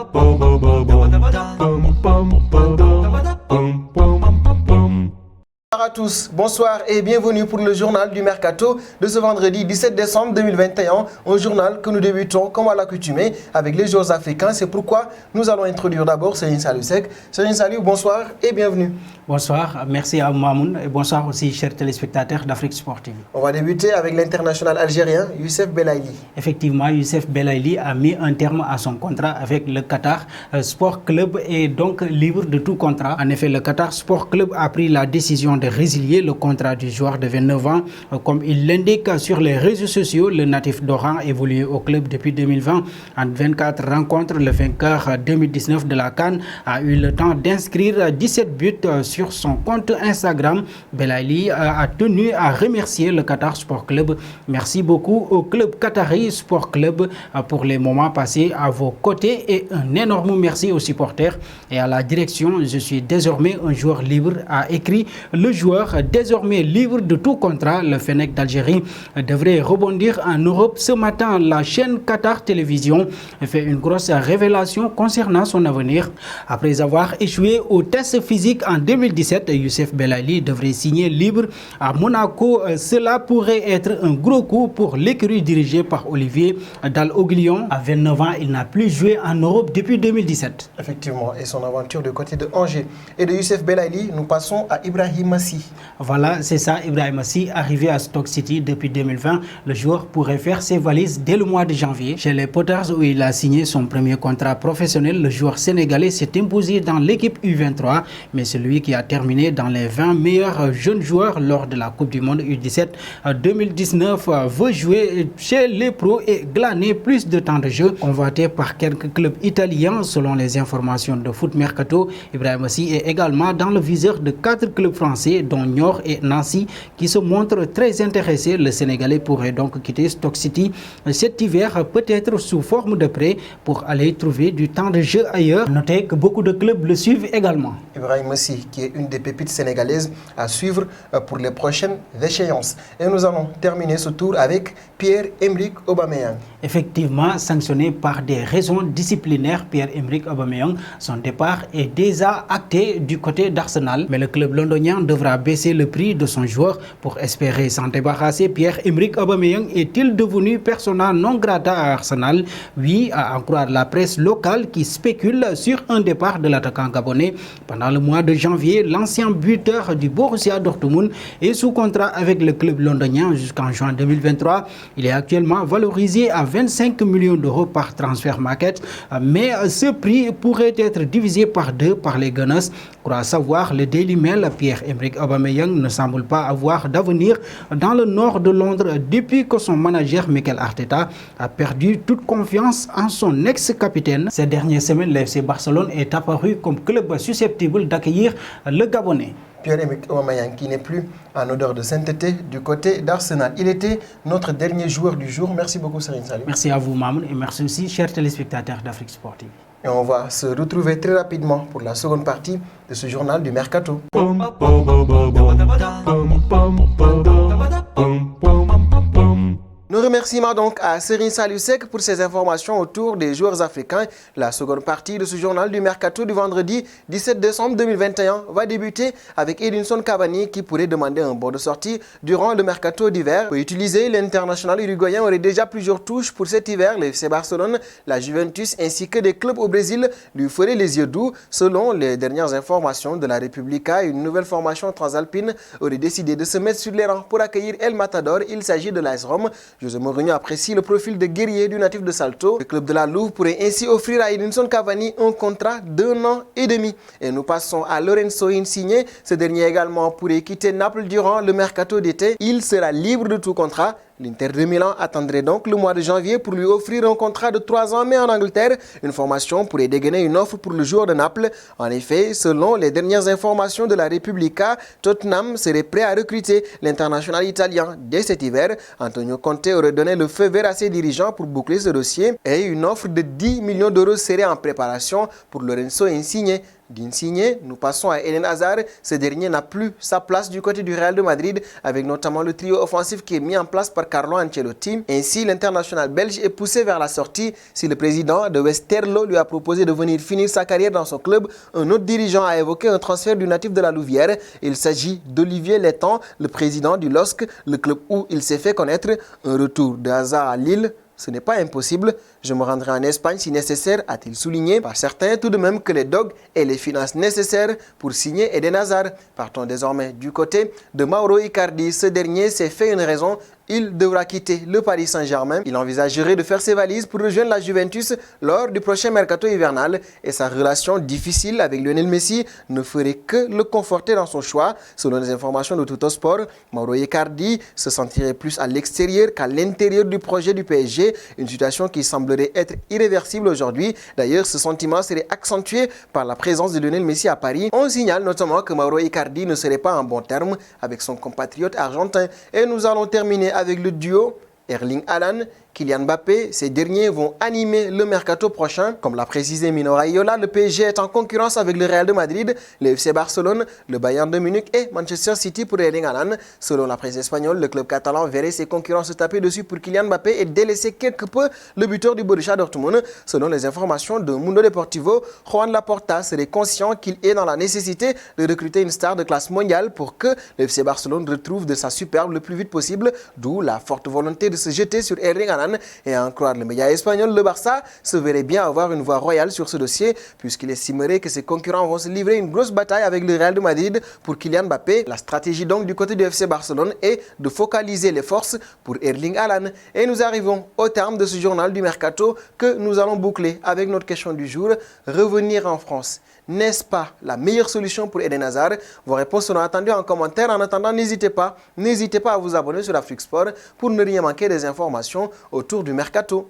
Bonjour à tous, bonsoir et bienvenue pour le journal du Mercato de ce vendredi 17 décembre 2021. Un journal que nous débutons comme à l'accoutumée avec les joueurs africains. C'est pourquoi nous allons introduire d'abord Serigne Saliou Seck. Serigne Saliou, bonsoir et bienvenue. Bonsoir, merci à Mamoun et bonsoir aussi chers téléspectateurs d'Afrique Sportive. On va débuter avec l'international algérien Youssef Belaïli. Effectivement, Youssef Belaïli a mis un terme à son contrat avec le Qatar Sport Club et donc libre de tout contrat. En effet, le Qatar Sport Club a pris la décision de résilier le contrat du joueur de 29 ans. Comme il l'indique sur les réseaux sociaux, le natif d'Oran évolue au club depuis 2020. En 24 rencontres, le vainqueur 2019 de la CAN a eu le temps d'inscrire 17 buts sur son compte Instagram. Belaïli a tenu à remercier le Qatar Sport Club. Merci beaucoup au club Qatari Sport Club pour les moments passés à vos côtés et un énorme merci aux supporters et à la direction. Je suis désormais un joueur libre, a écrit le joueur désormais libre de tout contrat. Le Fennec d'Algérie devrait rebondir en Europe. Ce matin, la chaîne Qatar Télévision fait une grosse révélation concernant son avenir. Après avoir échoué au test physique en 2017, Youssef Belaïli devrait signer libre à Monaco. Cela pourrait être un gros coup pour l'écurie dirigée par Olivier Dal-Oglion. À 29 ans, il n'a plus joué en Europe depuis 2017. Effectivement, et son aventure du côté de Angers. Et de Youssef Belaïli, nous passons à Ibrahim Massi. Voilà, c'est ça, Ibrahim Massi, arrivé à Stoke City depuis 2020. Le joueur pourrait faire ses valises dès le mois de janvier. Chez les Potters, où il a signé son premier contrat professionnel, le joueur sénégalais s'est imposé dans l'équipe U23, mais celui qui a terminé dans les 20 meilleurs jeunes joueurs lors de la Coupe du Monde U17 2019 veut jouer chez les pros et glaner plus de temps de jeu. Convoité par quelques clubs italiens, selon les informations de Foot Mercato, Ibrahim Massi est également dans le viseur de 4 clubs français, dont Niort et Nancy, qui se montrent très intéressés. Le Sénégalais pourrait donc quitter Stoke City cet hiver, peut-être sous forme de prêt, pour aller trouver du temps de jeu ailleurs. Notez que beaucoup de clubs le suivent également. Ibrahim Massi, qui est une des pépites sénégalaises à suivre pour les prochaines échéances. Et nous allons terminer ce tour avec Pierre-Emerick Aubameyang. Effectivement, sanctionné par des raisons disciplinaires, Pierre-Emerick Aubameyang, son départ est déjà acté du côté d'Arsenal. Mais le club londonien devra baisser le prix de son joueur pour espérer s'en débarrasser. Pierre-Emerick Aubameyang est-il devenu persona non grata à Arsenal? Oui, à en croire la presse locale qui spécule sur un départ de l'attaquant gabonais. Pendant le mois de janvier, l'ancien buteur du Borussia Dortmund est sous contrat avec le club londonien jusqu'en juin 2023. Il est actuellement valorisé à 25 millions d'euros par transfert market, mais ce prix pourrait être divisé par 2 par les Gunners. Croit savoir le Daily Mail, Pierre-Emerick Aubameyang ne semble pas avoir d'avenir dans le nord de Londres depuis que son manager Mikel Arteta a perdu toute confiance en son ex-capitaine. Ces dernières semaines, le FC Barcelone est apparu comme club susceptible d'accueillir le Gabonais. Pierre-Emerick Aubameyang qui n'est plus en odeur de sainteté du côté d'Arsenal. Il était notre dernier joueur du jour. Merci beaucoup Serigne Saliou. Merci à vous Mamoun et merci aussi chers téléspectateurs d'Afrique Sportive. Et on va se retrouver très rapidement pour la seconde partie de ce journal du Mercato. Nos remerciements donc à Serigne Saliou Seck pour ses informations autour des joueurs africains. La seconde partie de ce journal du Mercato du vendredi 17 décembre 2021 va débuter avec Edinson Cavani qui pourrait demander un bon de sortie durant le Mercato d'hiver. Pour utiliser, l'international uruguayen aurait déjà plusieurs touches pour cet hiver. Le FC Barcelone, la Juventus ainsi que des clubs au Brésil lui feraient les yeux doux. Selon les dernières informations de la Repubblica, une nouvelle formation transalpine aurait décidé de se mettre sur les rangs pour accueillir El Matador. Il s'agit de l'AS Rome. José Mourinho apprécie le profil de guerrier du natif de Salto. Le club de la Louve pourrait ainsi offrir à Edinson Cavani un contrat d'1 an et demi. Et nous passons à Lorenzo Insigne. Ce dernier également pourrait quitter Naples durant le mercato d'été. Il sera libre de tout contrat. L'Inter de Milan attendrait donc le mois de janvier pour lui offrir un contrat de 3 ans, mais en Angleterre, une formation pourrait dégainer une offre pour le joueur de Naples. En effet, selon les dernières informations de la Repubblica, Tottenham serait prêt à recruter l'international italien dès cet hiver. Antonio Conte aurait donné le feu vert à ses dirigeants pour boucler ce dossier et une offre de 10 millions d'euros serait en préparation pour Lorenzo Insigne. d'Insigne. Nous passons à Eden Hazard. Ce dernier n'a plus sa place du côté du Real de Madrid, avec notamment le trio offensif qui est mis en place par Carlo Ancelotti. Ainsi, l'international belge est poussé vers la sortie. Si le président de Westerlo lui a proposé de venir finir sa carrière dans son club, un autre dirigeant a évoqué un transfert du natif de la Louvière. Il s'agit d'Olivier Letang, le président du LOSC, le club où il s'est fait connaître. Un retour de Hazard à Lille, ce n'est pas impossible. Je me rendrai en Espagne si nécessaire, a-t-il souligné. Par certains, tout de même que les Dogs aient les finances nécessaires pour signer Eden Hazard. Partons désormais du côté de Mauro Icardi. Ce dernier s'est fait une raison. Il devra quitter le Paris Saint-Germain. Il envisagerait de faire ses valises pour rejoindre la Juventus lors du prochain mercato hivernal. Et sa relation difficile avec Lionel Messi ne ferait que le conforter dans son choix. Selon les informations de Tuttosport, Mauro Icardi se sentirait plus à l'extérieur qu'à l'intérieur du projet du PSG. Une situation qui semblerait être irréversible aujourd'hui. D'ailleurs, ce sentiment serait accentué par la présence de Lionel Messi à Paris. On signale notamment que Mauro Icardi ne serait pas en bon terme avec son compatriote argentin. Et nous allons terminer avec le duo Erling Haaland, Kylian Mbappé. Ces derniers vont animer le mercato prochain. Comme l'a précisé Mino Raiola, le PSG est en concurrence avec le Real de Madrid, le FC Barcelone, le Bayern de Munich et Manchester City pour Erling Haaland. Selon la presse espagnole, le club catalan verrait ses concurrents se taper dessus pour Kylian Mbappé et délaisser quelque peu le buteur du Borussia Dortmund. Selon les informations de Mundo Deportivo, Juan Laporta serait conscient qu'il est dans la nécessité de recruter une star de classe mondiale pour que le FC Barcelone retrouve de sa superbe le plus vite possible, d'où la forte volonté de se jeter sur Erling Haaland. Et à en croire le média espagnol, le Barça se verrait bien avoir une voix royale sur ce dossier, puisqu'il estimerait que ses concurrents vont se livrer une grosse bataille avec le Real de Madrid pour Kylian Mbappé. La stratégie donc du côté du FC Barcelone est de focaliser les forces pour Erling Haaland. Et nous arrivons au terme de ce journal du Mercato que nous allons boucler avec notre question du jour. Revenir en France, n'est-ce pas la meilleure solution pour Eden Hazard? Vos réponses seront attendues en commentaire. En attendant, n'hésitez pas à vous abonner sur Afrique Sport pour ne rien manquer des informations autour du Mercato.